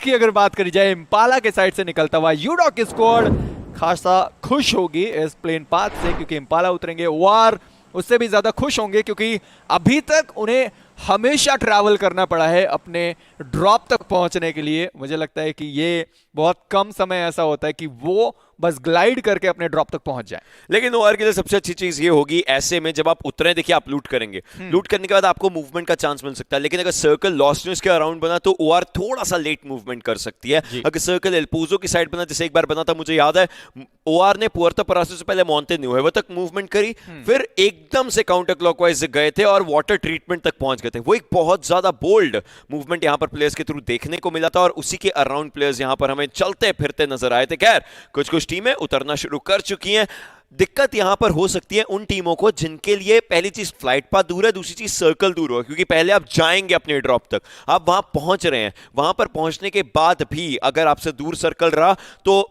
की अगर बात करी जाए, इम्पाला के साइड से निकलता हुआ यूडॉक की स्क्वाड खासा खुश होगी इस प्लेन पाथ से, क्योंकि इम्पाला उतरेंगे। वार उससे भी ज्यादा खुश होंगे, क्योंकि अभी तक उन्हें हमेशा ट्रैवल करना पड़ा है अपने ड्रॉप तक पहुंचने के लिए। मुझे लगता है कि ये बहुत कम समय ऐसा होता है कि वो बस ग्लाइड करके अपने ड्रॉप तक पहुंच जाए। लेकिन ओआर के लिए सबसे अच्छी चीज ये होगी, ऐसे में जब आप उतरे, देखिए आप लूट करेंगे, लूट करने के बाद आपको मूवमेंट का चांस मिल सकता है, लेकिन अगर सर्कल लॉस्ट न्यूज के अराउंड बना तो ओआर थोड़ा सा लेट मूवमेंट कर सकती है। अगर सर्कल एल्पोजो की साइड बना, जैसे एक बार बना था, मुझे याद है ओआर ने पुएर्तो परासो से पहले मॉन्टे न्यूएवा तक मूवमेंट करी, फिर एकदम से काउंटर क्लॉकवाइज गए थे और वाटर ट्रीटमेंट तक पहुंच गए थे। वो एक बहुत ज्यादा बोल्ड मूवमेंट यहां पर प्लेयर्स के थ्रू देखने को मिला था और उसी के अराउंड प्लेयर्स यहां पर हमें चलते फिरते नजर आए थे। खैर, कुछ कुछ टीमें उतरना शुरू कर चुकी हैं। दिक्कत यहां पर हो सकती है उन टीमों को जिनके लिए पहली चीज फ्लाइट पाथ दूर है, दूसरी चीज सर्कल दूर हो, क्योंकि पहले आप जाएंगे अपने ड्रॉप तक, आप वहां पहुंच रहे हैं, वहां पर पहुंचने के बाद भी अगर आपसे दूर सर्कल रहा तो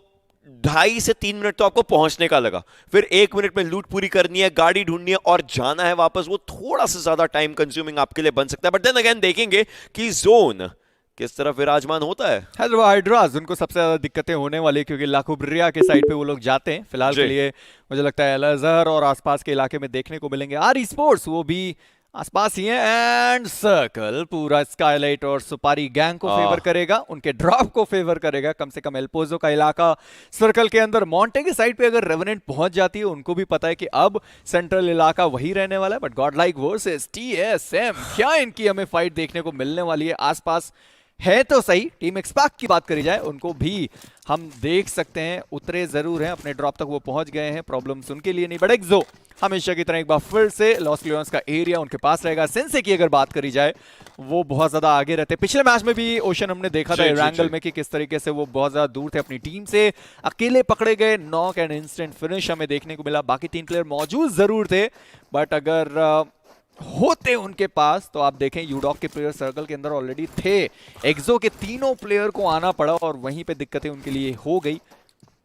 2.5 से 3 मिनट तो आपको पहुंचने का लगा, फिर 1 मिनट में लूट पूरी करनी है, गाड़ी ढूंढनी है और जाना है वापस। वो थोड़ा सा ज्यादा टाइम कंज्यूमिंग आपके लिए बन सकता है। बट देन अगेन देखेंगे कि जोन किस तरफ विराजमान होता है। हैदराबाद हाइड्रास उनको सबसे ज्यादा दिक्कतें होने वाली, क्योंकि लाकुब्रिया के साइड पे वो लोग जाते हैं। फिलहाल के लिए मुझे लगता है अल-अज़हर और आसपास के इलाके में देखने को मिलेंगे। आर स्पोर्ट्स वो भी आसपास ही है। एंड सर्कल पूरा स्काईलाइट और सुपारी गैंग को फेवर करेगा, उनके ड्रॉप को फेवर करेगा। कम से कम एल्पोजो का इलाका सर्कल के अंदर, मॉन्टे के साइड पे अगर रेवेनेंट पहुंच जाती है, उनको भी पता है कि अब सेंट्रल इलाका वही रहने वाला है। But God like versus TSM, क्या इनकी हमें फाइट देखने को मिलने वाली है। आसपास है तो सही, टीम एक्सपैक की बात करी जाए, उनको भी हम देख सकते हैं उतरे जरूर हैं, अपने ड्रॉप तक वो पहुंच गए हैं। प्रॉब्लम्स उनके लिए नहीं, बट एक्सो हमेशा की तरह एक बार फिर से लॉस क्लियरेंस का एरिया उनके पास रहेगा। सेंसे की अगर बात करी जाए, वो बहुत ज्यादा आगे रहते। पिछले मैच में भी ओशन हमने देखा था रैंगल में कि किस तरीके से वो बहुत ज्यादा दूर थे अपनी टीम से, अकेले पकड़े गए, नॉक एंड इंस्टेंट फिनिश हमें देखने को मिला। बाकी 3 प्लेयर मौजूद जरूर थे, बट अगर होते उनके पास तो आप देखें यूडॉक के प्लेयर सर्कल के अंदर ऑलरेडी थे। एक्सो के तीनों प्लेयर को आना पड़ा और वहीं पे दिक्कतें उनके लिए हो गई,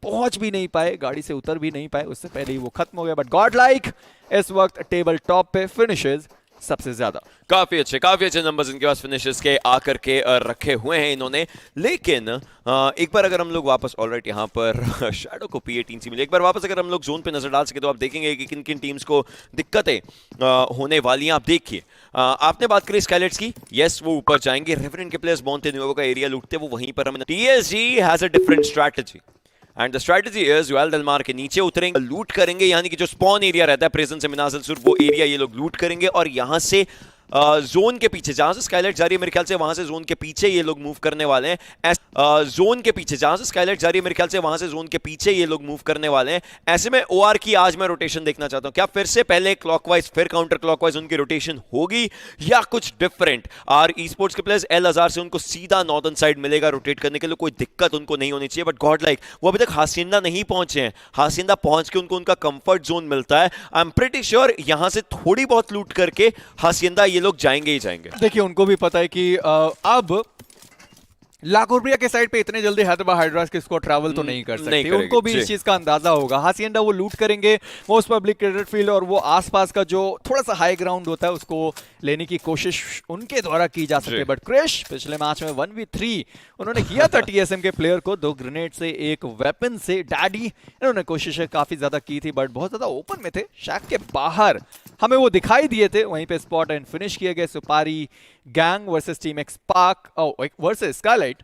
पहुंच भी नहीं पाए, गाड़ी से उतर भी नहीं पाए, उससे पहले ही वो खत्म हो गया। बट गॉड लाइक इस वक्त टेबल टॉप पे फिनिशेस सबसे ज्यादा। काफी अच्छे नंबर्स इनके पास फिनिशेस के आकर के रखे हुए हैं इन्होंने। लेकिन एक बार अगर हम लोग वापस ऑलराइट यहाँ पर शैडो को P18 सी मिले, एक बार वापस अगर हम लोग जोन पे नजर डाल सके तो आप देखेंगे कि किन किन टीम्स को दिक्कतें होने वाली हैं। आप देखिए, आपने बात करी स्काइलेट्स की, यस वो ऊपर जाएंगे। रेवेनेंट के प्लेयर्स मॉन्टे न्यूएवा का एरिया लूटते, वो वहीं पर हमें TSG has a different strategy and the strategy is यूएल डेल मार के नीचे उतरेंगे, लूट करेंगे, यानी कि जो स्पॉन एरिया रहता है प्रेजेंस से मिनाजल सुर, वो एरिया ये लोग लूट करेंगे और यहां से जोन के पीछे जहां से स्काईलाइट जा रही है, मेरे ख्याल से वहां से जोन के पीछे ये लोग मूव करने वाले हैं। जोन के पीछे जहां से स्काईलाइट जा रही है, मेरे ख्याल से वहां से जोन के पीछे ये लोग मूव करने वाले हैं। ऐसे में ओआर की आज मैं रोटेशन देखना चाहता हूं, क्या फिर से पहले क्लॉकवाइज फिर काउंटर क्लॉकवाइज उनकी रोटेशन होगी या कुछ डिफरेंट। आर ई स्पोर्ट्स के प्लेयर्स अल-अज़हर से उनको सीधा नॉर्दर्न साइड मिलेगा रोटेट करने के लिए, कोई दिक्कत उनको नहीं होनी चाहिए। बट गॉड लाइक वो अभी तक हासिंदा नहीं पहुंचे हैं, हासिंदा पहुंच के उनको उनका कंफर्ट जोन मिलता है। आई एम प्रीटी श्योर यहां से थोड़ी बहुत लूट करके हासिंदा ये लोग जाएंगे ही जाएंगे। देखिए, उनको भी पता है कि अब लाकुब्रिया के साइड पे इतने जल्दी हैदराबाद हाइड्रास के स्क्वाड ट्रैवल तो नहीं कर सकते, उनको भी इस चीज का अंदाजा होगा। हासिंडा वो लूट करेंगे मोस्ट पब्लिक क्रेडिट फील्ड और वो आसपास का जो थोड़ा सा हाई ग्राउंड होता है उसको लेने की कोशिश उनके द्वारा की जा सकती है। बट क्रिश पिछले मैच में 1v3 उन्होंने किया था टीएसएम के प्लेयर को, 2 ग्रेनेड से, 1 वेपन से। डैडी इन्होंने कोशिशें काफी ज्यादा की थी, बट बहुत ज्यादा ओपन में थे, शैक के बाहर हमें वो दिखाई दिए थे। वहीं पे स्पॉट एंड फिनिश किए गए। Supari gang versus team XSpark versus Skylight.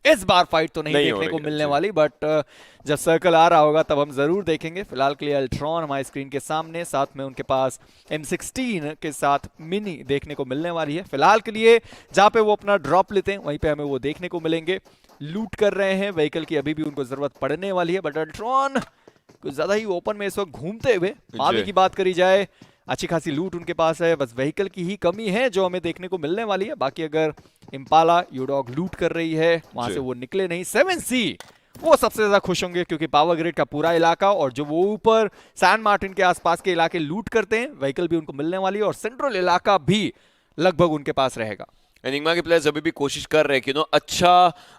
इस बार फाइट तो नहीं देखने को मिलने वाली, बट जब सर्कल आ रहा होगा तब हम जरूर देखेंगे। फिलहाल के लिए अल्ट्रॉन हमारी स्क्रीन के सामने, साथ में उनके पास M16 के साथ मिनी देखने को मिलने वाली है। फिलहाल के लिए जहां पे वो अपना ड्रॉप लेते हैं वहीं पे हमें वो देखने को मिलेंगे। लूट कर रहे हैं, व्हीकल की अभी भी उनको जरूरत पड़ने वाली है, बट अल्ट्रॉन कुछ ज्यादा ही ओपन में इस वक्त घूमते हुए। मावी की बात करी जाए, अच्छी खासी लूट उनके पास है, बस व्हीकल की ही कमी है जो हमें देखने को मिलने वाली है। बाकी अगर इम्पाला यूडॉग लूट कर रही है, वहां से वो निकले नहीं। 7C वो सबसे ज्यादा खुश होंगे, क्योंकि पावर ग्रिड का पूरा इलाका और जो वो ऊपर सैन मार्टिन के आसपास के इलाके लूट करते हैं, व्हीकल भी उनको मिलने वाली है और सेंट्रल इलाका भी लगभग उनके पास रहेगा। एनिग्मा के प्लेयर्स अभी भी कोशिश कर रहे हैं कि अच्छा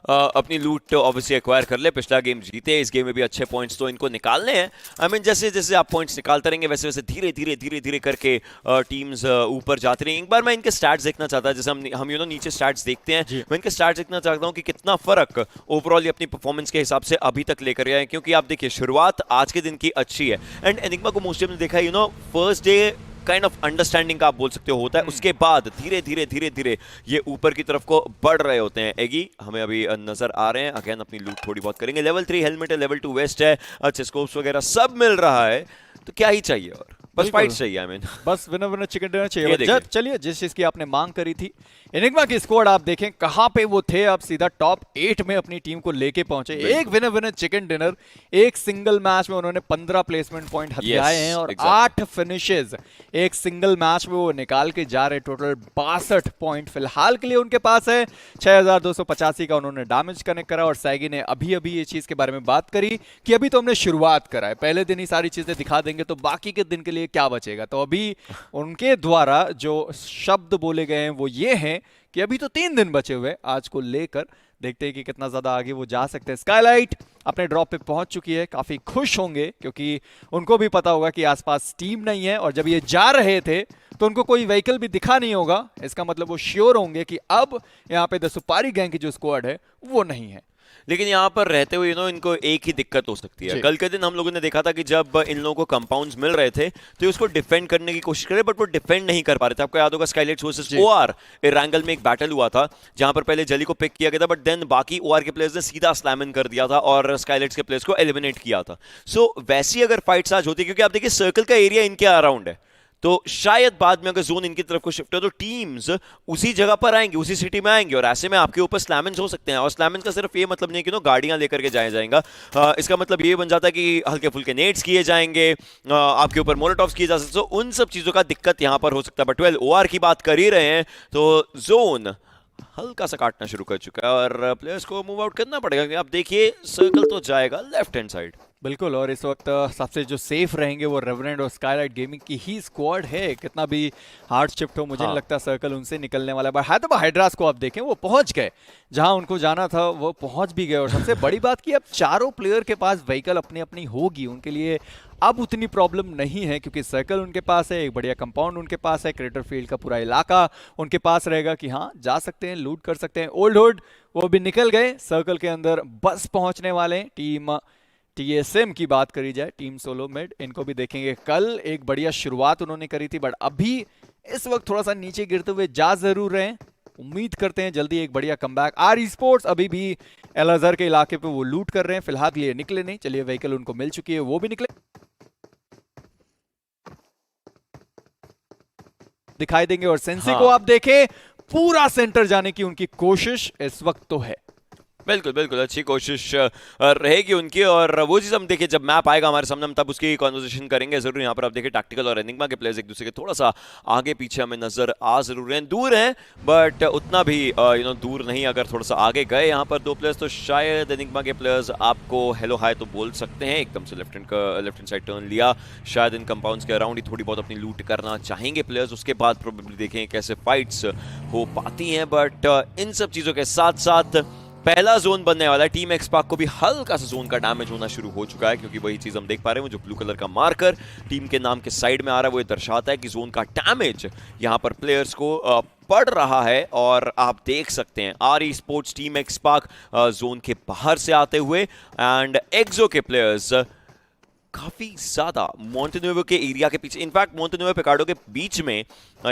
अपनी लूट ऑब्वियसली एक्वायर कर ले। पिछला गेम जीते, इस गेम में भी अच्छे पॉइंट्स तो इनको निकालने हैं। आई मीन जैसे जैसे आप पॉइंट्स निकालते रहेंगे वैसे वैसे धीरे धीरे धीरे धीरे करके टीम्स ऊपर जाती रही। एक बार मैं इनके स्टैट्स देखना चाहता हूं, जैसे हम नीचे स्टैट्स देखते हैं, मैं इनके स्टैट्स देखना चाहता हूँ कि कितना फर्क ओवरऑल अपनी परफॉर्मेंस के हिसाब से अभी तक लेकर गए हैं। क्योंकि आप देखिए शुरुआत आज के दिन की अच्छी है एंड एनिग्मा को मोस्टली हमने देखा first day kind of understanding का आप बोल सकते हो होता है, उसके बाद धीरे धीरे धीरे धीरे ये ऊपर की तरफ को बढ़ रहे होते हैं। एगी हमें अभी नजर आ रहे हैं, अगेन अपनी लूट थोड़ी बहुत करेंगे। लेवल 3 हेलमेट है, लेवल 2 वेस्ट है, अच्छे स्कोप्स वगैरह सब मिल रहा है, तो क्या ही चाहिए और बस फाइट चाहिए। आई मीन बस विनर विनर चिकन डिनर चाहिए। चलिए जिस चीज की आपने मांग करी थी, एनिग्मा की स्क्वाड आप देखें कहां पे वो थे, अब सीधा टॉप 8 में अपनी टीम को लेके पहुंचे। एक विनर विनर चिकन डिनर, एक सिंगल मैच में उन्होंने 15 प्लेसमेंट पॉइंट हथियाए हैं और 8 फिनिशेस एक सिंगल मैच में वो निकाल के जा रहे। टोटल 62 पॉइंट फिलहाल के लिए उनके पास है। 6285 का उन्होंने डैमेज कनेक्ट करा और सैगी ने अभी अभी ये चीज के बारे में बात करी कि अभी तो हमने शुरुआत करा है, पहले दिन ही सारी चीजें दिखा देंगे तो बाकी के दिन के लिए क्या बचेगा। तो अभी उनके द्वारा जो शब्द बोले गए हैं वो ये हैं कि अभी तो 3 दिन बचे हुए आज को लेकर, देखते हैं कि कितना ज्यादा आगे वो जा सकते हैं। स्काईलाइट अपने ड्रॉप पे पहुंच चुकी है, काफी खुश होंगे क्योंकि उनको भी पता होगा कि आसपास टीम नहीं है, और जब ये जा रहे थे तो उनको कोई व्हीकल भी दिखा नहीं होगा। इसका मतलब वो श्योर होंगे कि अब यहाँ पे द सुपारी गैंग की जो स्क्वाड है वो नहीं है। लेकिन यहाँ पर रहते हुए इनको एक ही दिक्कत हो सकती है। कल के दिन हम लोगों ने देखा था कि जब इन लोगों को कंपाउंड्स मिल रहे थे तो उसको डिफेंड करने की कोशिश करे, बट वो डिफेंड नहीं कर पा रहे थे। आपको याद होगा स्काईलाइट्स वर्सेस ओआर इरांगल में एक बैटल हुआ था जहां पर पहले जली को पिक किया गया था, बट देन बाकी ओआर के प्लेयर्स ने सीधा स्लैम इन कर दिया था और स्काईलाइट्स के प्लेयर्स को एलिमिनेट किया था। सो वैसी अगर फाइट्स आज होती, क्योंकि आप देखिए सर्कल का एरिया इनके अराउंड है, तो शायद बाद में अगर जोन इनकी तरफ को शिफ्ट हो तो टीम्स उसी जगह पर आएंगी, उसी सिटी में आएंगे और ऐसे में आपके ऊपर स्लैमेंस हो सकते हैं। और स्लैमेंस का सिर्फ ये मतलब नहीं कि गाड़ियां लेकर के जाया जाएगा, इसका मतलब ये बन जाता है कि हल्के फुल्के नेट्स किए जाएंगे, आपके ऊपर मोलोटॉव्स किए जा सकते हैं। उन सब चीजों का दिक्कत यहां पर हो सकता है। बट वेल ओआर की बात कर ही रहे हैं तो जोन हल्का सा काटना शुरू कर चुका है और प्लेयर्स को मूव आउट करना पड़ेगा। आप देखिए सर्कल तो जाएगा लेफ्ट हैंड साइड, बिल्कुल, और इस वक्त सबसे जो सेफ रहेंगे वो रेवेनेंट और स्काईलाइट गेमिंग की ही स्क्वाड है। कितना भी हार्ड शिफ्ट हो मुझे नहीं लगता सर्कल उनसे निकलने वाला है। हैदराबाद हाइड्रास को आप देखें वो पहुंच गए जहां उनको जाना था, वो पहुंच भी गए। और सबसे बड़ी बात कि अब चारों प्लेयर के पास व्हीकल अपनी अपनी होगी, उनके लिए अब उतनी प्रॉब्लम नहीं है क्योंकि सर्कल उनके पास है, एक बढ़िया कंपाउंड उनके पास है, क्रेटर फील्ड का पूरा इलाका उनके पास रहेगा कि हाँ जा सकते हैं, लूट कर सकते हैं। ओल्ड हुड वो भी निकल गए, सर्कल के अंदर बस पहुंचने वाले। टीम TSM की बात करी जाए, टीम सोलो मिड, इनको भी देखेंगे। कल एक बढ़िया शुरुआत उन्होंने करी थी, बट अभी इस वक्त थोड़ा सा नीचे गिरते हुए जा जरूर रहे हैं। उम्मीद करते हैं जल्दी एक बढ़िया कमबैक। आर स्पोर्ट्स अभी भी एल अजहर के इलाके पे वो लूट कर रहे हैं, फिलहाल लिए निकले नहीं। चलिए व्हीकल उनको मिल चुकी है, वो भी निकले दिखाई देंगे। और सेंसी को आप देखें, पूरा सेंटर जाने की उनकी कोशिश इस वक्त तो है। बिल्कुल बिल्कुल अच्छी कोशिश रहेगी उनकी। और वो चीज़ हम देखिए जब मैप आएगा हमारे सामने हम तब उसकी कॉन्वर्सेशन करेंगे जरूर। यहाँ पर आप देखिए टैक्टिकल और एनिग्मा के प्लेयर्स एक दूसरे के थोड़ा सा आगे पीछे हमें नजर आ जरूर हैं, दूर हैं बट उतना भी दूर नहीं। अगर थोड़ा सा आगे गए यहाँ पर दो प्लेयर्स तो शायद एनिग्मा के प्लेयर्स आपको हेलो हाय तो बोल सकते हैं। एकदम से लेफ्ट हैंड साइड टर्न लिया, शायद इन कंपाउंड्स के अराउंड ही थोड़ी बहुत अपनी लूट करना चाहेंगे प्लेयर्स। उसके बाद प्रोबेबली देखें कैसे फाइट्स हो पाती हैं। बट इन सब चीज़ों के साथ साथ पहला जोन बनने वाला है। टीम एक्सपार्क को भी हल्का सा जोन का डैमेज होना शुरू हो चुका है, क्योंकि वही चीज हम देख पा रहे हैं, जो ब्लू कलर का मार्कर टीम के नाम के साइड में आ रहा है वो ये दर्शाता है कि जोन का डैमेज यहाँ पर प्लेयर्स को पड़ रहा है। और आप देख सकते हैं आर स्पोर्ट्स टीम एक्सपार्क जोन के बाहर से आते हुए एंड एक्सो के प्लेयर्स काफी ज्यादा मोंटेन्यूवो के एरिया के पीछे, इनफैक्ट मोंटेन्यूवो पिकार्डो के बीच में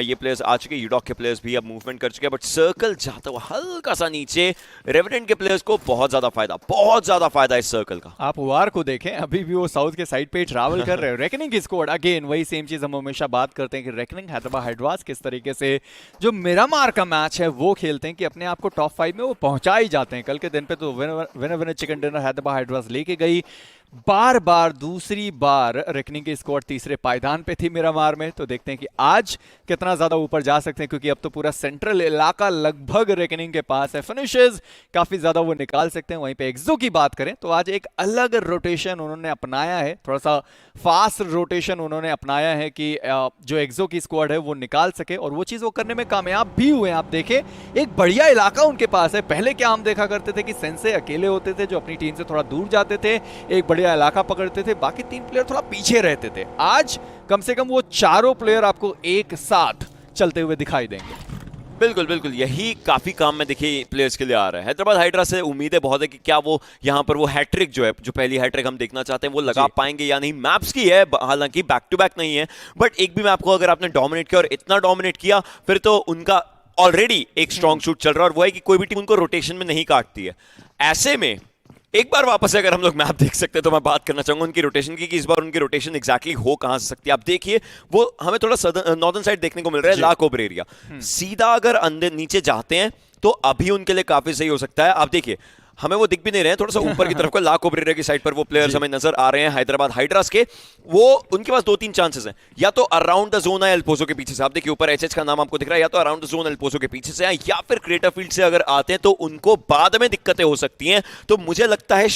ये प्लेयर्स आ चुके हैं। यूडॉक के प्लेयर्स भी अब मूवमेंट कर चुके हैं, बट सर्कल जाता हुआ हल्का सा नीचे। रेवेनेंट के प्लेयर्स को बहुत ज्यादा फायदा इस सर्कल का। आप वार को देखें, अभी भी वो साउथ के साइड पे ट्रैवल कर रहे हैं। रेकनिंग की स्क्वाड अगेन वही सेम चीज हम हमेशा बात करते हैं कि रेकनिंग हैदराबाद हाइड्रास किस तरीके से जो मिरामार का मैच है वो खेलते हैं कि अपने आप को टॉप 5 में वो पहुंचा ही जाते हैं। कल के दिन पे तो winner chicken dinner Hyderabad hydras लेके गई, बार बार दूसरी बार रेकनिंग की स्क्वाड तीसरे पायदान पे थी मिरामार में, तो देखते हैं कि आज कितना ज्यादा ऊपर जा सकते हैं, क्योंकि अब तो पूरा सेंट्रल इलाका लगभग रेकनिंग के पास है। फिनिशेस काफी ज्यादा वो निकाल सकते हैं। वहीं पे एक्सो की बात करें तो आज एक अलग रोटेशन उन्होंने अपनाया है, थोड़ा सा फास्ट रोटेशन उन्होंने अपनाया है कि जो एक्सो की स्क्वाड है वो निकाल सके, और वो चीज वो करने में कामयाब भी हुए। आप देखें एक बढ़िया इलाका उनके पास है। पहले क्या हम देखा करते थे कि सेंसे अकेले होते थे जो अपनी टीम से थोड़ा दूर जाते थे, एक बढ़िया इलाका पकड़ते थे, बाकी 3 प्लेयर थोड़ा पीछे रहते थे। आज कम से कम वो चारों प्लेयर आपको एक साथ चलते हुए दिखाई देंगे। बिल्कुल बिल्कुल, यही काफी काम में देखिए प्लेयर्स के लिए आ रहा है। हैदराबाद हाइड्रा से उम्मीदें बहुत है कि क्या वो यहाँ पर वो हैट्रिक जो है, जो पहली हैट्रिक हम देखना चाहते हैं, वो लगा पाएंगे या नहीं। मैप्स की है, हालांकि बैक टू बैक नहीं है, बट एक भी मैप को अगर आपने डोमिनेट किया और इतना डोमिनेट किया, फिर तो उनका ऑलरेडी एक स्ट्रॉन्ग शूट चल रहा है, और वो है कि कोई भी टीम उनको रोटेशन में नहीं काटती है। ऐसे में एक बार वापस अगर हम लोग मैप देख सकते हैं तो मैं बात करना चाहूंगा उनकी रोटेशन की, कि इस बार उनकी रोटेशन एग्जैक्टली हो कहां से सकती है। आप देखिए वो हमें थोड़ा नॉर्दर्न साइड देखने को मिल रहा है, ला कोब्रे एरिया। सीधा अगर अंदर नीचे जाते हैं तो अभी उनके लिए काफी सही हो सकता है। आप देखिए हमें वो दिख भी नहीं रहे हैं, थोड़ा सा ऊपर की तरफ को ला कोब्रे की साइड पर वो प्लेयर्स हमें नजर आ रहे हैं हैदराबाद हाइड्रास के। वो उनके पास 2-3 चांसेस हैं, या तो अराउंड द जोन है एल्पोसो के पीछे से, आप देखिए ऊपर एचएच का नाम आपको दिख रहा है, या तो अराउंड द जोन एल्पोसो के पीछे से है, या फिर क्रिएटर फील्ड से अगर आते हैं तो उनको बाद में दिक्कतें हो सकती हैं। तो मुझे लगता है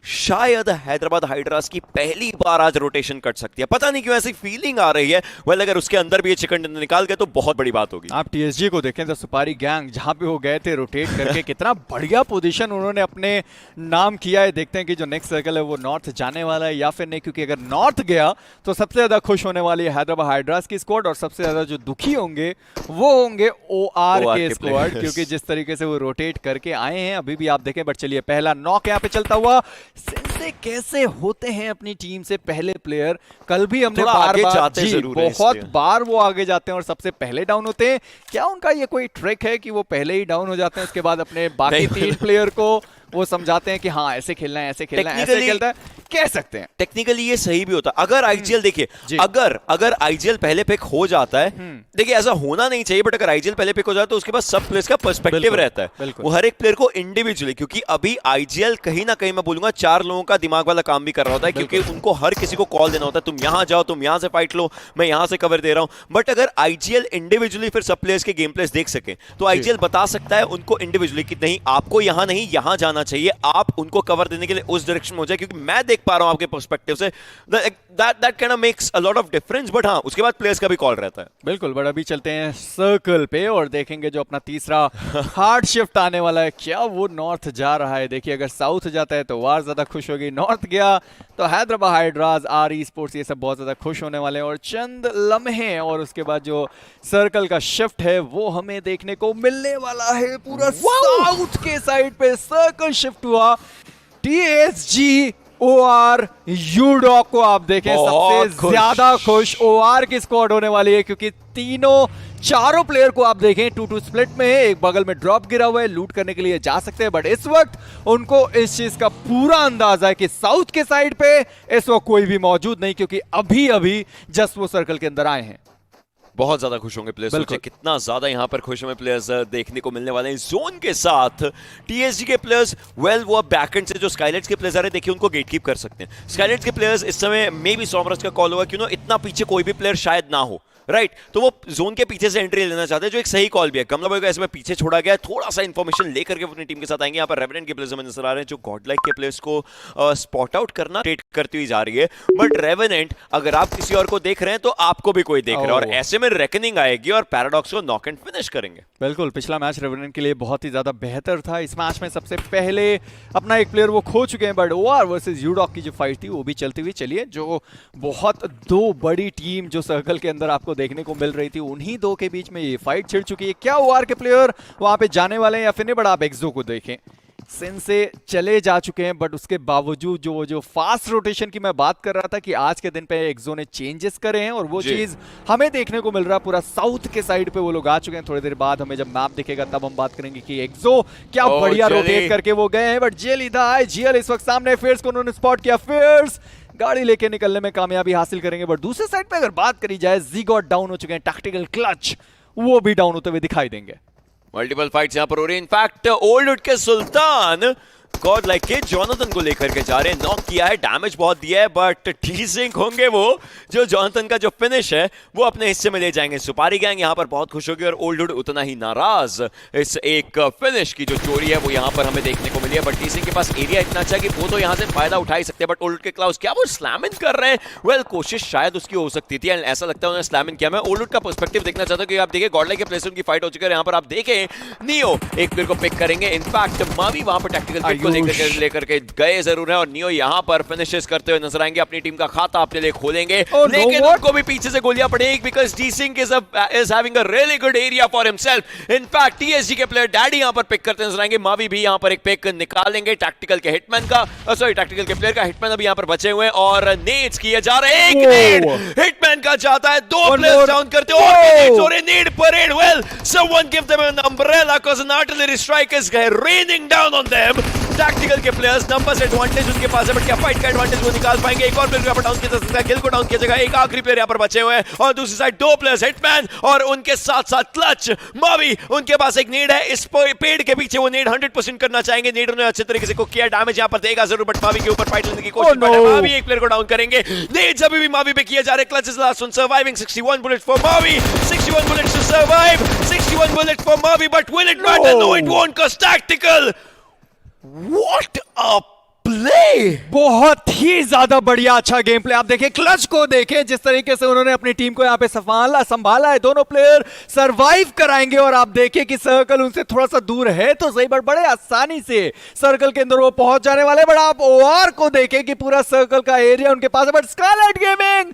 शायद हैदराबाद हाइड्रास की पहली बार आज रोटेशन कट सकती है। पता नहीं क्यों ऐसी फीलिंग आ रही है। वेल अगर उसके अंदर भी ये चिकन डिनर निकाल गए तो बहुत बड़ी बात होगी। आप टीएसजी को देखें, द सुपारी गैंग जहां पे वो गए थे रोटेट करके, कितना बढ़िया पोजीशन उन्होंने अपने नाम किया है। देखते हैं कि जो नेक्स्ट सर्कल है वो नॉर्थ जाने वाला है या फिर नहीं, क्योंकि अगर नॉर्थ गया तो सबसे ज्यादा खुश होने वाली है हैदराबाद हाइड्रास की स्क्वाड, और सबसे ज्यादा जो दुखी होंगे वो होंगे ओआर के स्क्वाड, क्योंकि जिस तरीके से वो रोटेट करके आए हैं। अभी भी आप देखें, बट चलिए पहला नॉक यहाँ पे चलता हुआ। कैसे होते हैं अपनी टीम से पहले प्लेयर, कल भी हमने बहुत बार वो आगे जाते हैं और सबसे पहले डाउन होते हैं। क्या उनका ये कोई ट्रिक है कि वो पहले ही डाउन हो जाते हैं, उसके बाद अपने बाकी 3 प्लेयर को वो समझाते हैं कि हाँ ऐसे खेलना है, ऐसे खेलना है, ऐसे खेलता है, कह सकते हैं। टेक्निकली ये सही भी होता है। अगर आईजीएल देखिए, अगर आईजीएल पहले पिक हो जाता है, देखिए ऐसा होना नहीं चाहिए, बट अगर आईजीएल पहले पिक हो जाए तो उसके बाद सब प्लेयर्स का पर्सपेक्टिव रहता है, वो हर एक प्लेयर को इंडिविजुअली, क्योंकि अभी आईजीएल कहीं ना कहीं मैं बोलूंगा 4 लोगों का दिमाग वाला काम भी कर रहा होता है, क्योंकि उनको हर किसी को कॉल देना होता है, तुम यहां जाओ, तुम यहां से फाइट लो, मैं यहां से कवर दे रहा हूं। बट अगर आईजीएल इंडिविजुअली फिर सब प्लेयर्स के गेम प्लेस देख सके तो आईजीएल बता सकता है उनको इंडिविजुअली कि नहीं आपको यहां नहीं यहां जाना चाहिए, आप उनको कवर देने के लिए उस डायरेक्शन में हो जाए, क्योंकि मैं देख पा रहा हूं आपके perspective say that kind of makes a lot of difference. But हां उसके बाद प्लेयर्स का भी कॉल रहता है। बिल्कुल, बट अभी चलते हैं सर्कल पे और देखेंगे जो अपना तीसरा हार्ड शिफ्ट आने वाला है, क्या वो नॉर्थ जा रहा है। देखिए अगर साउथ जाता है तो वार ज्यादा खुश होगी, नॉर्थ गया तो Hyderabad hydras, R e sports ये सब बहुत ज्यादा खुश होने वाले हैं। और चंद लम्हे और उसके बाद जो सर्कल का शिफ्ट है वो हमें देखने को मिलने वाला है। पूरा साउथ के साइड पे सर्कल शिफ्ट हुआ। टीएसजी ओआर यूडॉक को आप देखें सबसे ज्यादा खुश ओआर की स्क्वाड होने वाली है, क्योंकि चारों प्लेयर को आप देखें 2-2 स्प्लिट में है, एक बगल में ड्रॉप गिरा हुआ है, लूट करने के लिए जा सकते हैं। बट इस वक्त उनको इस चीज का पूरा अंदाजा है कि साउथ के साइड पे इस वक्त कोई भी मौजूद नहीं, क्योंकि अभी अभी जस्ट वो सर्कल के अंदर आए हैं। बहुत ज्यादा खुश होंगे प्लेयर्स, सोचिए कितना ज्यादा यहाँ पर खुश हमें प्लेयर्स देखने को मिलने वाले हैं जोन के साथ। टीएसजी के प्लेयर्स वेल वो बैकएंड से जो स्काईलाइट्स के प्लेयर्स आ रहे हैं, देखिए उनको गेटकीप कर सकते हैं। स्काईलाइट्स के प्लेयर्स इस समय मे भी सोमरस का कॉल होगा, क्यों इतना पीछे कोई भी प्लेयर शायद ना हो, राइट तो वो जोन के पीछे से एंट्री लेना चाहते हैं, जो एक सही कॉल भी है। कमला बॉय को ऐसे में पीछे छोड़ा गया है, थोड़ा सा इन्फॉर्मेशन लेकर के अपनी टीम के साथ आएंगे। यहाँ पर रेवेनेंट के प्लेयर्स हमें नजर आ रहे हैं, जो गॉडलाइक के प्लेयर्स को स्पॉट आउट करना ट्रेड करती हुई जा रही है। बट रेवेनेंट अगर आप किसी और को देख रहे हैं तो आपको भी कोई देख रहा है, और ऐसे में रेकनिंग आएगी और पैराडॉक्स को नॉक एंड फिनिश करेंगे। बिल्कुल, पिछला मैच रेवेनेंट के लिए बहुत ही ज्यादा बेहतर था। इस मैच में सबसे पहले अपना एक प्लेयर वो खो चुके हैं, बट ओआर वर्सेस यूडॉक की जो फाइट थी वो भी चलती हुई चलिए, जो बहुत 2 बड़ी टीम जो सर्कल के अंदर आपको देखने को मिल रही थी, उन्हीं 2 के बीच में ये फाइट छिड़ चुकी है। क्या ओआर के प्लेयर वहां पे जाने वाले हैं या फिर नहीं? बड़ा आप एक्सो को देखें, सेंसे चले जा चुके हैं, बट उसके बावजूद जो फास्ट रोटेशन की मैं बात कर रहा था कि आज के दिन पे एक्सो ने चेंजेस करे हैं, और वो चीज हमें देखने को मिल रहा है। पूरा साउथ के साइड पे वो लोग आ चुके हैं। थोड़ी देर बाद हमें जब मैप दिखेगा तब हम बात करेंगे कि एक्सो क्या बढ़िया रोटेट करके वो गए हैं। बट जेल इधर आए, जीएल इस वक्त सामने, फेयर्स को उन्होंने स्पॉट किया, फेयर्स गाड़ी लेके निकलने में कामयाबी हासिल करेंगे। बट दूसरे साइड पे अगर बात करी जाए, ज़ीगॉट डाउन हो चुके हैं, टैक्टिकल क्लच वो भी डाउन होते हुए दिखाई देंगे। मल्टीपल फाइट्स यहां पर हो रही है। इनफैक्ट ओल्ड वुड के सुल्तान गॉड लाइक के जॉनथन को लेकर के जा रहे हैं, नॉक किया है, डैमेज बहुत दिया है, बट टीजिंग होंगे वो जो जॉनथन का जो फिनिश है वो अपने हिस्से में ले जाएंगे। सुपारी गैंग यहां पर बहुत खुश होगी और ओल्ड उतना ही नाराज। इस एक फिनिश की जो चोरी है वो यहां पर हमें देखने को मिली है, बट टीजिंग के पास एरिया इतना अच्छा है कि वो तो यहां से फायदा उठा ही सकते हैं। बट ओल्ड के क्लाउस क्या वो स्लैम इन कर रहे हैं? वेल कोशिश शायद उसकी हो सकती थी एंड ऐसा लगता है उन्होंने स्लैम इन किया। मैं ओल्ड का पर्सपेक्टिव देखना चाहता हूं कि आप देखिए गॉडलाइक के प्लेस उनकी फाइट हो चुकी है। यहां पर आप देखें नियो एक प्लेयर को पिक करेंगे, इनफैक्ट मावी वहां पर टैक्टिकल पिक को लेकर के गए जरूर है और नियो यहां पर फिनिशेस करते हुए नजर आएंगे, अपनी टीम का खाता अपने लिए खोलेंगे। लेकिन उनको भी पीछे से गोलियां पड़ेगी because D-sink is having a really good area for himself। In fact TSG के प्लेयर डैडी यहां पर पिक करते नजर आएंगे, मावी भी यहां पर एक पिक निकालेंगे टैक्टिकल के हिटमैन का, सॉरी टैक्टिकल के प्लेयर का। हिटमैन अभी यहां पर बचे हुए हैं और नेड्स किए जा रहे हैं। एक नेड हिटमैन का जाता है, दो प्लेयर्स डाउन करते हैं और नेड्स और Ned parade. Well someone give them an umbrella cause an artillery strike is raining down on them। Tactical के प्लेयर्स नंबर्स एडवांटेज उनके पास है, बट क्या फाइट का एडवांटेज वो निकाल पाएंगे? एक और प्लेयर यहां पर डाउन किया जा सकता है, किल को डाउन किया जाएगा। एक आखिरी प्लेयर यहां पर बचे हुए हैं और दूसरी साइड दो प्लेयर्स हिटमैन और उनके साथ साथ क्लच मावी। उनके पास एक नीड है, इस पेड़ के पीछे वो नीड 100% करना चाहेंगे। नीड उन्होंने अच्छे तरीके से कुक किया, डैमेज यहां पर देगा जरूर, बट मावी के ऊपर फाइट लेने की कोशिश कर रहे हैं। मावी एक प्लेयर को डाउन करेंगे, नीड्स अभी भी मावी पे किए जा रहे हैं। Clutch is last on surviving, 61 bullets for Mavi, 61 bullets to survive, 61 bullets for Mavi, but will it matter? No, it won't, cause tactical. What a play! बहुत ही ज्यादा बढ़िया अच्छा गेम प्ले। आप देखिए क्लच को देखें जिस तरीके से उन्होंने अपनी टीम को यहाँ पे संभाला है। दोनों प्लेयर सरवाइव कराएंगे और आप देखिए कि सर्कल उनसे थोड़ा सा दूर है तो सही, बट बड़े आसानी से सर्कल के अंदर वो पहुंच जाने वाले। बट आप ओआर को देखें कि पूरा सर्कल का एरिया उनके पास है, बट स्कारलेट गेमिंग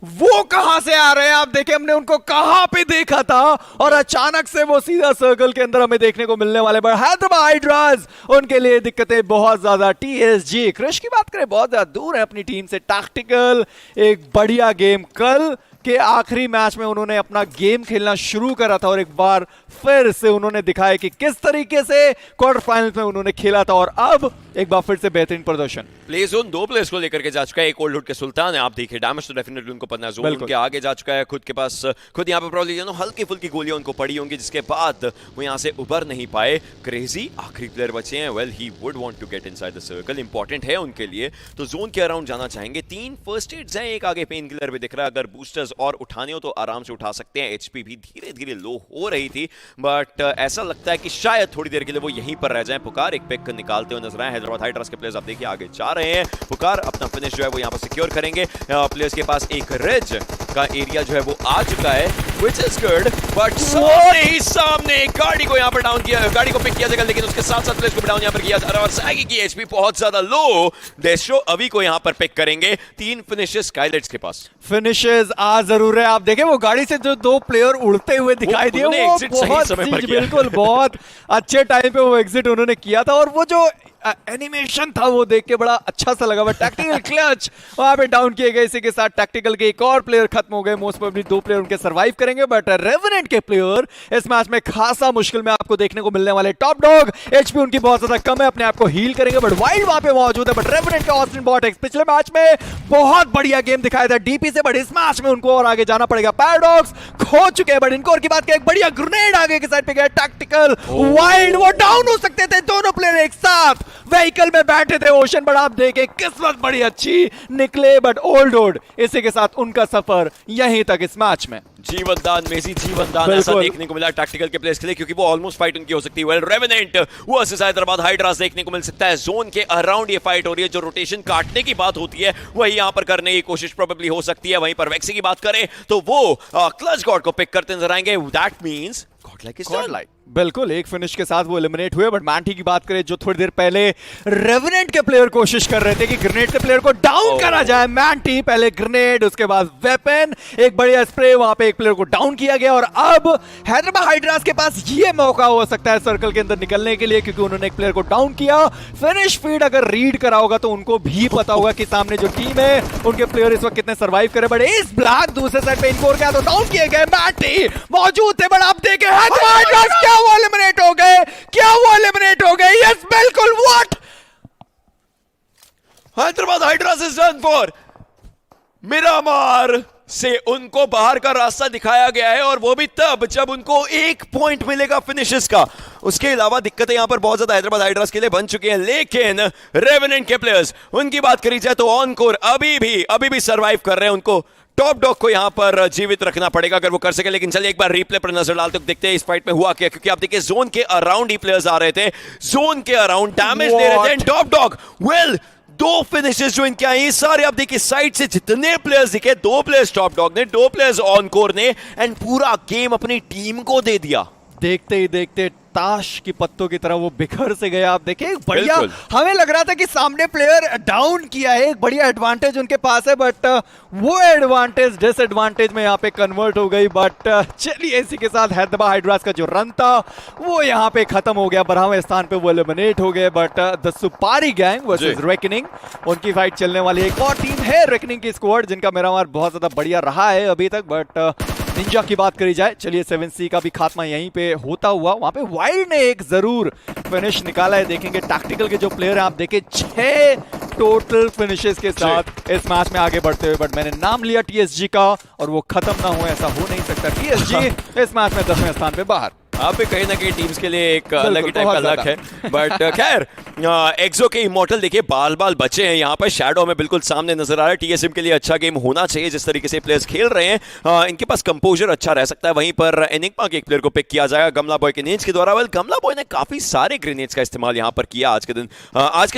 वो कहां से आ रहे हैं? आप देखें हमने उनको कहां पे देखा था और अचानक से वो सीधा सर्कल के अंदर हमें देखने को मिलने वाले। बट हैदराबाद हाइड्रास उनके लिए दिक्कतें बहुत ज्यादा। टीएसजी क्रिश की बात करें बहुत ज्यादा दूर है अपनी टीम से। टैक्टिकल एक बढ़िया गेम कल के आखिरी मैच में उन्होंने अपना गेम खेलना शुरू करा था और एक बार फिर से उन्होंने दिखाया कि किस तरीके से क्वार्टर फाइनल्स में उन्होंने खेला था और अब एक बार फिर से बेहतरीन प्रदर्शन। प्ले जोन दो प्लेयर्स को लेकर के जा चुका है, एक ओल्ड के सुल्तान है। आप देखिए डैमेज तो डेफिनेटली उनको पता है, जोन उनके आगे जा चुका है, खुद के पास खुद यहाँ पे प्रॉब्लम हल्की फुल्की गोलियां उनको पड़ी होंगी जिसके बाद वो यहाँ से उबर नहीं पाए। क्रेजी आखिरी प्लेयर बचे हैं। Well he would want to get inside the circle, important है उनके लिए, तो जोन के अराउंड जाना चाहेंगे। 3 फर्स्ट एड्स हैं, एक आगे पेन किलर भी दिख रहा है, अगर बूस्टर्स और उठाने हो तो आराम से उठा सकते हैं। एचपी भी धीरे धीरे लो हो रही थी, बट ऐसा लगता है कि शायद थोड़ी देर के लिए वो यहीं पर रह जाएं। पुकार एक पिक निकालते हुए नजर आए। हैदराबाद हाइड्रास के प्लेयर्स आप देखिए आगे जा रहे हैं। पुकार अपना फिनिश जो है वो यहाँ पर सिक्योर करेंगे। प्लेयर्स के पास एक रिज का एरिया जो है वो आ चुका है, which is good, but सामने ही सामने गाड़ी को यहाँ पर डाउन किया, गाड़ी को पिक किया जाएगा, लेकिन उसके साथ साथ प्लेयर्स को भी डाउन यहाँ पर किया जा रहा है और सैगी की एचपी बहुत ज्यादा लो। डेस्ट्रो अभी को यहाँ पर पिक करेंगे। 3 फिनिशेस स्काईलाइट्स के पास। फिनिशेस आ जरूर है। आप देखें वो गाड़ी से जो 2 प्लेयर उड़ते हुए दिखाई दिए, वो बहुत बिल्कुल बहुत अच्छे टाइम पे वो एग्जिट उन्होंने किया था और वो जो एनिमेशन था वो देख के बड़ा अच्छा सा लगा। बट टैक्टिकल क्लच वहां पे डाउन किए गए। इसी के साथ टैक्टिकल के एक और प्लेयर खत्म हो गए। मोस्ट प्रोबेबली 2 प्लेयर उनके सरवाइव करेंगे, बट रेवेनेंट के प्लेयर इस मैच में खासा मुश्किल में आपको देखने को मिलने वाले। टॉप डॉग एचपी उनकी बहुत ज्यादा कम है, अपने आप को हील करेंगे, बट वाइल्ड वहां पे मौजूद है। बट रेवेनेंट का ऑस्टिन बॉटेक्स पिछले मैच में बहुत बढ़िया गेम दिखाया था डीपी से, बट इस मैच में उनको और आगे जाना पड़ेगा। पैराडॉक्स खो चुके हैं, बट इनको और की बात एक बढ़िया ग्रेनेड आगे की साइड पे गया। टैक्टिकल वाइल्ड वो डाउन हो सकते थे, दोनों प्लेयर एक साथ व्हीकल में बैठे थे ओशन, बट आप देखें किस्मत बड़ी अच्छी निकले। बट ओल्ड इसी के साथ उनका सफर यहीं तक इस मैच में। जीवनदान मेसी जीवनदान ऐसा देखने को मिला टैक्टिकल के प्लेयर्स के लिए, क्योंकि वो ऑलमोस्ट फाइट उनकी हो सकती है। Well revenant versus Hyderabad hydras देखने को मिल सकता है। जोन के अराउंड ये फाइट हो रही है, जो रोटेशन काटने की बात होती है वही यहां पर करने की कोशिश प्रोबेबली हो सकती है। वहीं पर वेक्सी की बात करें तो वो क्लच गॉड को पिक करते नजर आएंगे। That means Godlike is done. बिल्कुल एक फिनिश के साथ वो एलिमिनेट हुए। बट मैंटी की बात करें जो थोड़ी देर पहले रेवेनेंट के प्लेयर कोशिश कर रहे थे कि ग्रेनेड के प्लेयर को डाउन करा जाए। मैंटी पहले ग्रेनेड, उसके बाद वेपन, एक बढ़िया स्प्रे, वहां पे एक प्लेयर को डाउन किया गया। और अब हैदराबाद हाइड्रास के पास ये मौका हो सकता है सर्कल के अंदर निकलने के लिए, क्योंकि उन्होंने एक प्लेयर को डाउन किया। फिनिश फीड अगर रीड करा होगा तो उनको भी पता होगा कि सामने जो टीम है उनके प्लेयर इस वक्त कितने सर्वाइव करे। बट इस ब्लैक दूसरे साइड पे इनको क्या तो डाउन किए गए। मैंटी मौजूद थे, बट आप देखें हैदराबाद क्या वो एलिमिनेट हो गए, क्या वो एलिमिनेट हो गए। यस बिल्कुल, what Hyderabad hydras is done for. Miramar से उनको बाहर का रास्ता दिखाया गया है, और वो भी तब जब उनको 1 पॉइंट मिलेगा फिनिशेस का। उसके अलावा दिक्कतें यहाँ पर बहुत ज्यादा हैदराबाद हाइड्रास के लिए बन चुकी हैं, लेकिन रेवेनेंट के प्लेयर्स, उनकी बात करी जाए तो ऑनकोर अभी भी सरवाइव कर रहे हैं। उनको टॉप डॉग को यहां पर जीवित रखना पड़ेगा अगर वो कर सके। लेकिन चलिए एक बार रिप्ले पर नजर डालते हैं, देखते हैं इस फाइट में हुआ क्या, क्योंकि आप देखिए जोन के अराउंड ही प्लेयर्स आ रहे थे, जोन के अराउंड डैमेज दे रहे थे। टॉप डॉग दो फिनिशेस जो इनके आई सारे, आप देखिए साइड से जितने प्लेयर्स दिखे, 2 प्लेयर्स टॉप डॉग ने, 2 प्लेयर्स ऑनकोर ने, एंड पूरा गेम अपनी टीम को दे दिया। देखते ही देखते ताश की पत्तों की तरह वो बिखर से गया। आप देखिए बढ़िया, हमें लग रहा था कि सामने प्लेयर डाउन किया है, एक बढ़िया एडवांटेज उनके पास है, बट वो एडवांटेज डिसएडवांटेज में यहाँ पे कन्वर्ट हो गई। बट चलिए इसी के साथ हैदराबाद हाइड्रास का जो रन था वो यहाँ पे खत्म हो गया, 12वें स्थान पे वो एलिमिनेट हो गए। बट द सुपारी गैंग वर्सेस रेकनिंग, उनकी फाइट चलने वाली एक और टीम है रेकनिंग की स्क्वाड, जिनका मेरामार बहुत ज्यादा बढ़िया रहा है अभी तक। बट निंजा की बात करी जाए, चलिए 7C का भी खात्मा यहीं पे होता हुआ, वहां पे वाइल्ड ने एक जरूर फिनिश निकाला है। देखेंगे टैक्टिकल के जो प्लेयर हैं, आप देखिए 6 टोटल फिनिशेस के साथ इस मैच में आगे बढ़ते हुए। बट मैंने नाम लिया TSG का और वो खत्म ना हो, ऐसा हो नहीं सकता। TSG इस मैच में 10वें स्थान पे बाहर। आप भी कहीं ना कहीं टीम्स के लिए एक अलग ही टाइप का लक है। बट खैर एक्सो के इमॉर्टल देखिए बाल बचे हैं यहाँ पर, शैडो हमें बिल्कुल सामने नजर आ रहा है। TSM के लिए अच्छा गेम होना चाहिए जिस तरीके से प्लेयर्स खेल रहे हैं, इनके पास कंपोजर अच्छा रह सकता है। वहीं पर एनिग्मा के एक प्लेयर को पिक किया जाएगा गमला बॉय के नेट्स के द्वारा। वेल गमला बॉय ने काफी सारे ग्रेनेड्स का इस्तेमाल यहाँ पर किया आज के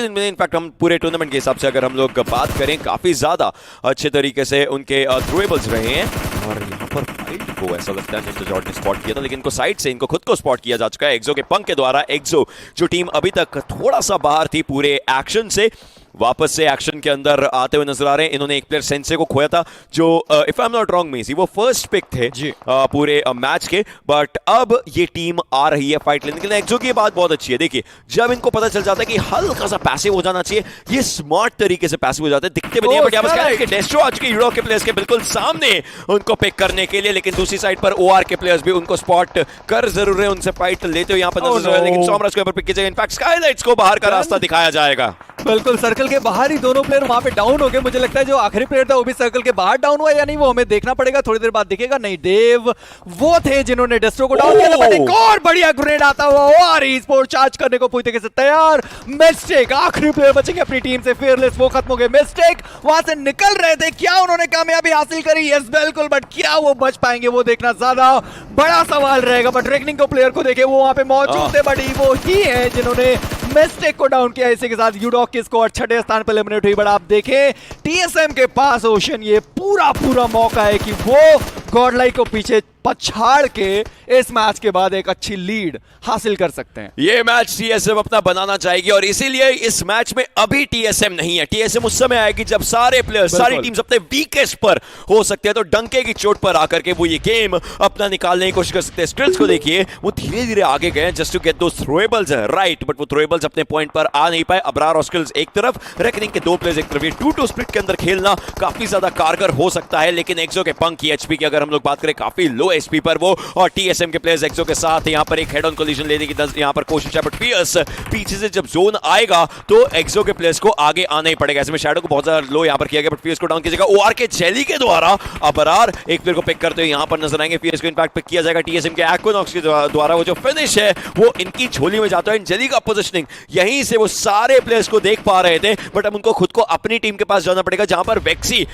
दिन में। इनफैक्ट हम पूरे टूर्नामेंट के हिसाब से अगर हम लोग बात करें, काफी ज्यादा अच्छे तरीके से उनके थ्रोएबल्स रहे हैं। और यहाँ पर फाइट को ऐसा लगता है निंजा जॉर्ज ने स्पॉट किया था, लेकिन इनको साइड से इनको खुद को स्पॉट किया जा चुका है एक्सो के पंख के द्वारा। एक्सो जो टीम अभी तक थोड़ा सा बाहर थी पूरे एक्शन से, वापस से एक्शन के अंदर आते हुए नजर आ रहे हैं। इन्होंने एक प्लेयर सेंसे को खोया था जो if I am not wrong means वो फर्स्ट पिक थे पूरे मैच के। बट अब ये टीम आ रही है फाइट लेने के लिए। एक्सो की बात बहुत अच्छी है, देखिए जब इनको पता चल जाता है कि हल्का सा पैसिव हो जाना चाहिए, ये स्मार्ट तरीके से पैसिव हो जाते हैं। दिखते भी नहीं है, बट यहाँ पर डेस्ट्रो आ चुके यूरोप के प्लेयर्स के बिल्कुल सामने उनको पिक करने के लिए। लेकिन दूसरी साइड पर ओआर के प्लेयर्स भी उनको स्पॉट कर जरूर है, उनसे फाइट लेते हुए यहाँ पर नजर आ रहे हैं। लेकिन सोमराज के ऊपर पिक किया जाएगा, इनफैक्ट स्काईलाइट्स को बाहर का रास्ता दिखाया जाएगा। बिल्कुल सर्कल के बाहर ही दोनों प्लेयर वहां पे डाउन हो गए। मुझे लगता है जो आखिरी प्लेयर था वो भी सर्कल के बाहर डाउन हुआ या नहीं, वो हमें देखना पड़ेगा, थोड़ी देर बाद दिखेगा। नहीं, देव वो थे जिन्होंने डेस्ट्रो को डाउन किया था। बट एक और बढ़िया ग्रेनेड आता हुआ और ई-स्पोर्ट चार्ज करने को पूरी तरीके से तैयार। मिस्टेक, आखिरी प्लेयर बचेंगे अपनी टीम से, फेयरलेस वो खत्म हो गए। मिस्टेक वहां से निकल रहे थे, क्या उन्होंने कामयाबी हासिल करी? यस बिल्कुल, बट क्या वो बच पाएंगे वो देखना ज्यादा बड़ा सवाल रहेगा। बट रेकनिंग को प्लेयर को देखे, वो वहां पे मौजूद थे, बट वो ही है जिन्होंने मिस्टेक को डाउन किया। इसी के साथ यूडॉक की स्कोर 6ठे स्थान पर एलिमिनेट हुई। बट आप देखें TSM के पास ओशन ये पूरा मौका है कि वो गॉडलाइक को पीछे पछाड़ के इस मैच के बाद एक अच्छी लीड हासिल कर सकते हैं। ये मैच TSM अपना बनाना चाहेगी और इसीलिए इस मैच में अभी TSM नहीं है। TSM उस समय आएगी जब सारे प्लेयर्स, सारी टीम्स अपने वीकेस्ट पर हो सकते हैं, तो डंके की चोट पर आकर के वो ये गेम अपना निकालने की कोशिश कर सकते हैं। स्किल्स को देखिए, वो धीरे धीरे आगे गए जस्ट टू गेट दो थ्रोएबल्स, राइट, बट वो थ्रोएबल्स अपने पॉइंट पर आ नहीं पाए। अबरार और स्किल्स एक तरफ, रेकनिंग के 2 प्लेयर्स एक तरफ। ये 2-2 स्प्लिट के अंदर खेलना काफी ज्यादा कारगर हो सकता है, लेकिन एक्सो के पंख की एचपी की अगर हम लोग बात करें, काफी लो एचपी पर वो, और TSM के प्लेयर्स एक्सो के साथ यहाँ पर एक हेड ऑन कोलिजन लेने की यहाँ पर कोशिश है। बट पियर्स पीछे से जब जोन आएगा तो एक्सो के प्लेयर्स को आगे आना ही पड़ेगा। ऐसे में शैडो को बहुत ज्यादा लो यहाँ पर किया गया, बट पियर्स को डाउन कीजिएगा ओआर के जेली के द्वारा। अबरार एक प्लेयर को पिक करते हुए यहाँ पर नजर आएंगे, पियर्स को इनफैक्ट पिक किया जाएगा TSM के एक्विनॉक्स के द्वारा। वो जो फिनिश है वो इनकी झोली में जाता है। जेली का पोजिशनिंग यहीं से वो सारे प्लेयर्स को देख पा रहे थे, बट अब उनको खुद को अपनी टीम के पास जाना पड़ेगा जहां पर वेक्सी,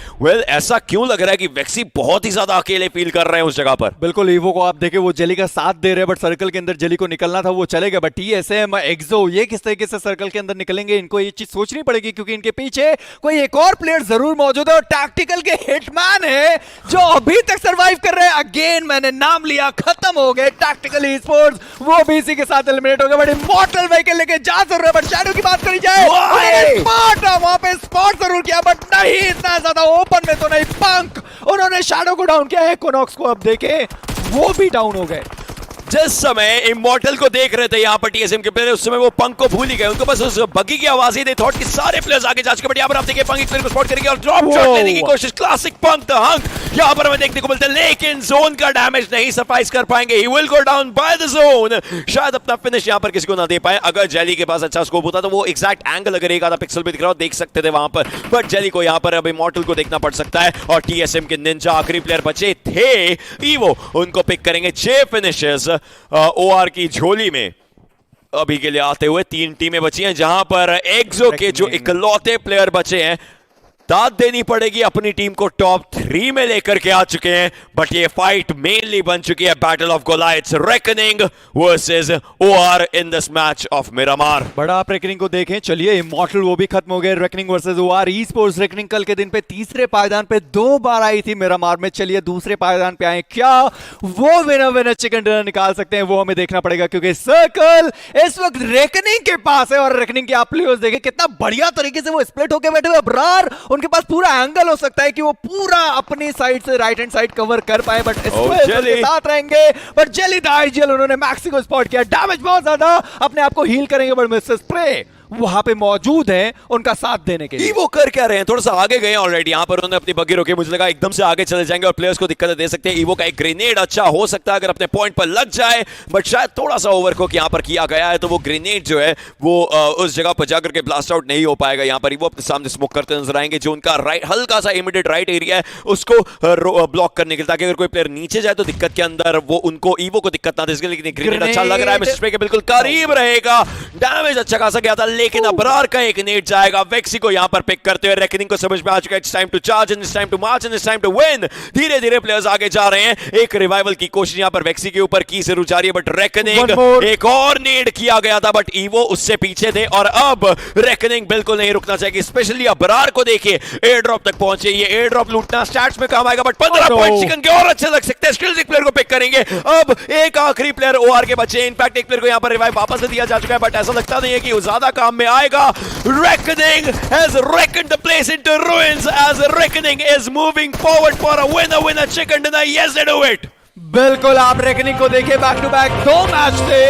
ऐसा क्यों लग रहा है कि वेक्सी बहुत ही ज्यादा अकेले फील कर रहे हैं उस जगह पर। बिल्कुल, ईवो को आप देखें, वो जेली का साथ दे रहे हैं, बट सर्कल के अंदर जेली को निकलना था, वो चले गए। बट TSM एक्सो ये किस तरीके से सर्कल के अंदर निकलेंगे, इनको ये चीज सोचनी पड़ेगी, क्योंकि इनके पीछे कोई एक और प्लेयर जरूर मौजूद है और टैक्टिकल के हिटमैन है जो अभी तक सर्वाइव कर रहे हैं। अगेन मैंने नाम लिया, खत्म हो गए टैक्टिकल ई-स्पोर्ट्स, वो भी इसी के साथ एलिमिनेट हो गए। बट इमॉर्टल व्हीकल लेके जा जरूर है। बट शैडो की बात करी जाए, वहां पे स्पॉट जरूर किया, बट नहीं इतना ज्यादा ओपन में तो नहीं। पंख उन्होंने शैडो को डाउन किया है, कोनॉक्स को अब देखे वो भी डाउन हो गए। जिस समय इमॉर्टल को देख रहे थे यहाँ पर TSM के प्लेयर, उस समय वो पंख को भूल ही गए। उनको बस उस बग्गी की आवाज ही दे थॉट कि सारे प्लेयर्स आगे जा चुके। बट यहाँ पर आप देखिए पंख एक प्लेयर को स्पॉट करेंगे और ड्रॉप शॉट लेने की कोशिश, क्लासिक पंख द हंक यहाँ पर हमें देखने को मिलता है, लेकिन जोन का डैमेज नहीं सफाइस कर पाएंगे। He will go down by the zone, शायद अपना फिनिश यहाँ पर किसी को ना दे पाए। अगर जेली के पास अच्छा स्कोप होता तो वो एग्जैक्ट एंगल अगर एक आधा पिक्सल भी दिख रहा हो देख सकते थे वहां पर, बट जेली को यहाँ पर अब इमॉर्टल को देखना पड़ सकता है। और TSM के निंजा आखिरी प्लेयर बचे थे, ईवो उनको पिक करेंगे। 6 फिनिशेस OR की झोली में। अभी के लिए आते हुए 3 टीमें बची हैं, जहां पर एक्सो के जो इकलौते प्लेयर बचे हैं दाद देनी पड़ेगी अपनी टीम को टॉप 3 में लेकर के आ चुके हैं। बट ये फाइट मेनली बन चुकी है battle of Goliaths reckoning versus OR in this match of Miramar. बड़ा आप रेकनिंग को देखें, चलिए इमॉर्टल वो भी खत्म हो गए। Reckoning versus OR e sports reckoning कल के दिन पे तीसरे पायदान पे 2 बार आई थी मिरामार में, चलिए दूसरे पायदान पे आए, क्या वो विनर चिकन डिनर निकाल सकते हैं? वो हमें देखना पड़ेगा, क्योंकि सर्कल इस वक्त रेकनिंग के पास है। और रेकनिंग के आप प्लेयर्स देखें कितना बढ़िया तरीके से वो स्प्लिट होकर बैठे हुए। अब्रार उनके पास पूरा एंगल हो सकता है कि वो पूरा अपनी साइड से राइट हैंड साइड कवर कर पाए, बट के साथ रहेंगे। बट जेली द आइडियल उन्होंने मैक्सी को स्पॉट किया, डैमेज बहुत ज्यादा, अपने आप को हील करेंगे, बट मिस्टर स्प्रे वहां पे मौजूद है उनका साथ देने के लिए। वो कर क्या रहे हैं, थोड़ा सा आगे गए ऑलरेडी, यहां पर उन्होंने अपनी बग्गी रोकी, मुझे लगा एकदम से आगे चले जाएंगे और प्लेयर्स को दिक्कतें दे सकते हैं। ईवो का एक ग्रेनेड अच्छा हो सकता है अगर अपने पॉइंट पर लग जाए, बट शायद थोड़ा सा ओवरकुक यहां पर किया गया है, तो वो ग्रेनेड जो है वो उस जगह पर जाकर के ब्लास्ट आउट नहीं हो पाएगा। यहां पर ईवो अपने सामने स्मोक करते नजर आएंगे, जो उनका राइट हल्का सा इमीडिएट राइट एरिया है उसको ब्लॉक करने के लिए, ताकि अगर कोई प्लेयर नीचे जाए तो दिक्कत के अंदर वो उनको ईवो को दिक्कत ना दे सके। लेकिन ग्रेनेड अच्छा लग रहा है, मिस्टर स्प्रे के बिल्कुल करीब रहेगा, डैमेज अच्छा खासा गया था, लेकिन अबरार का एक नेट जाएगा। वेक्सी को यहां पर पिक करते हुए रेकनिंग को समझ में आ चुका है, it's time to charge and it's time to march and it's time to win. धीरे धीरे प्लेयर्स आगे जा रहे हैं, एक रिवाइवल की कोशिश यहां पर वेक्सी के ऊपर की से जा रही है, बट रेकनिंग एक और नेट किया गया था, बट ईवो उससे पीछे थे। और अब रेकनिंग बिल्कुल नहीं रुकना चाहिए, स्पेशली अबरार को देखिए एयर ड्रॉप तक पहुंचे, ये एयर ड्रॉप लूटना स्टैट्स में काम आएगा, बट 15 पॉइंट चिकन के और अच्छे लग सकते हैं। स्टिल एक प्लेयर को पिक करेंगे, अब एक आखिरी प्लेयर ओआर के बचे, इनफैक्ट एक प्लेयर को यहां पर रिवाइव वापस से दिया जा चुका है, बट ऐसा लगता नहीं है कि वो ज्यादा काम में आएगा। Reckoning has reckoned the place into ruins as Reckoning is moving forward for a winner chicken dinner. Yes, they do it. बिल्कुल, आप रेकनिंग को देखिए, बैक टू बैक 2 मैच थे।